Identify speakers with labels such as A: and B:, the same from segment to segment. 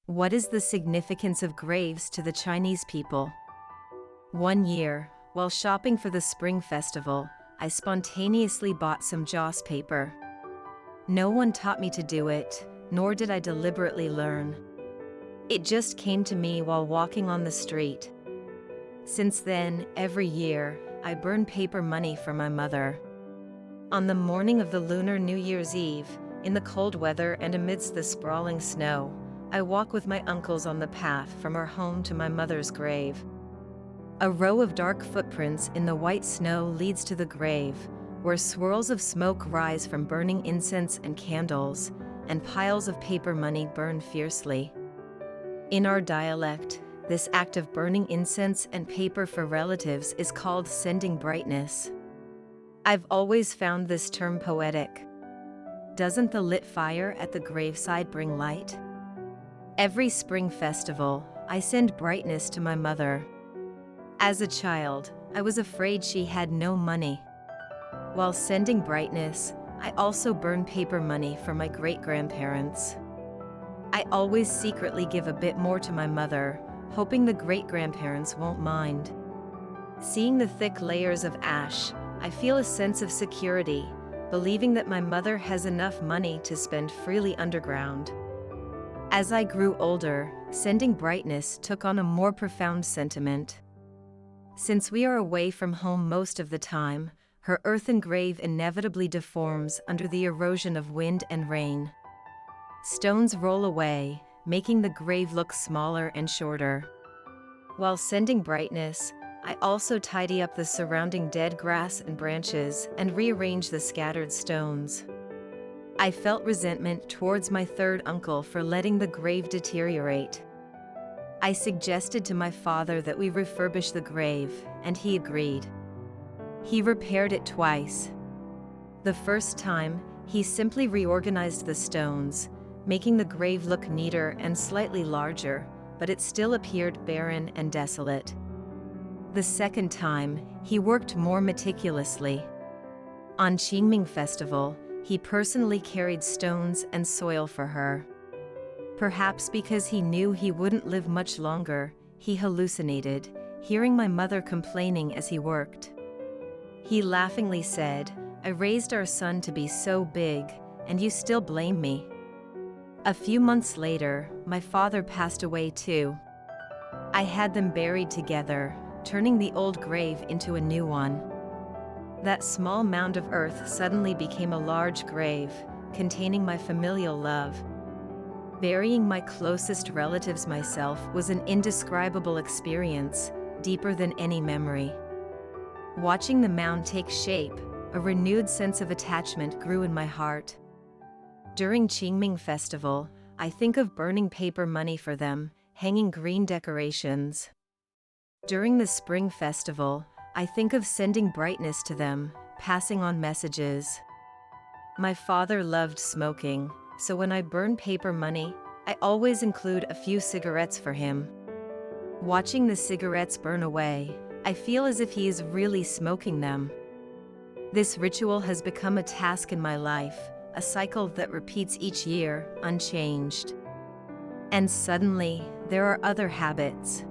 A: What is the significance of graves to the Chinese people? One year, while shopping for the Spring Festival, I spontaneously bought some joss paper. No one taught me to do it, nor did I deliberately learn. It just came to me while walking on the street. Since then, every year, I burn paper money for my mother. On the morning of the Lunar New Year's Eve, in the cold weather and amidst the sprawling snow, I walk with my uncles on the path from our home to my mother's grave. A row of dark footprints in the white snow leads to the grave, where swirls of smoke rise from burning incense and candles, and piles of paper money burn fiercely. In our dialect, this act of burning incense and paper for relatives is called sending brightness. I've always found this term poetic. Doesn't the lit fire at the graveside bring light? Every spring festival, I send brightness to my mother. As a child, I was afraid she had no money. While sending brightness, I also burn paper money for my great-grandparents. I always secretly give a bit more to my mother, hoping the great-grandparents won't mind. Seeing the thick layers of ash, I feel a sense of security, believing that my mother has enough money to spend freely underground. As I grew older, sending brightness took on a more profound sentiment. Since we are away from home most of the time, her earthen grave inevitably deforms under the erosion of wind and rain. Stones roll away, making the grave look smaller and shorter. While sending brightness, I also tidy up the surrounding dead grass and branches and rearrange the scattered stones. I felt resentment towards my third uncle for letting the grave deteriorate. I suggested to my father that we refurbish the grave, and he agreed. He repaired it twice. The first time, he simply reorganized the stones, making the grave look neater and slightly larger, but it still appeared barren and desolate. The second time, he worked more meticulously. On Qingming festival, he personally carried stones and soil for her. Perhaps because he knew he wouldn't live much longer, he hallucinated, hearing my mother complaining as he worked. He laughingly said, "I raised our son to be so big, and you still blame me." A few months later, my father passed away too. I had them buried together, turning the old grave into a new one. That small mound of earth suddenly became a large grave, containing my familial love. Burying my closest relatives myself was an indescribable experience, deeper than any memory. Watching the mound take shape, a renewed sense of attachment grew in my heart. During Qingming festival, I think of burning paper money for them, hanging green decorations. During the Spring Festival, I think of sending brightness to them, passing on messages. My father loved smoking, so when I burn paper money, I always include a few cigarettes for him. Watching the cigarettes burn away, I feel as if he is really smoking them. This ritual has become a task in my life, a cycle that repeats each year, unchanged. And suddenly, there are other habits.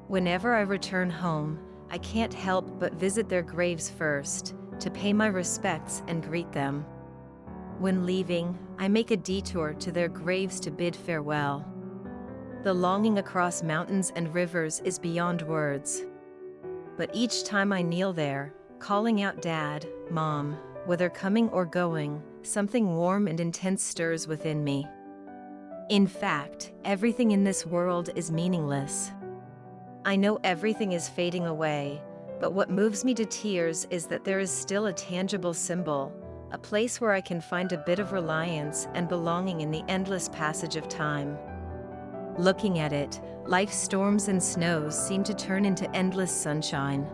A: Whenever I return home, I can't help but visit their graves first, to pay my respects and greet them. When leaving, I make a detour to their graves to bid farewell. The longing across mountains and rivers is beyond words. But each time I kneel there, calling out Dad, Mom, whether coming or going, something warm and intense stirs within me. In fact, everything in this world is meaningless. I know everything is fading away, but what moves me to tears is that there is still a tangible symbol, a place where I can find a bit of reliance and belonging in the endless passage of time. Looking at it, life's storms and snows seem to turn into endless sunshine.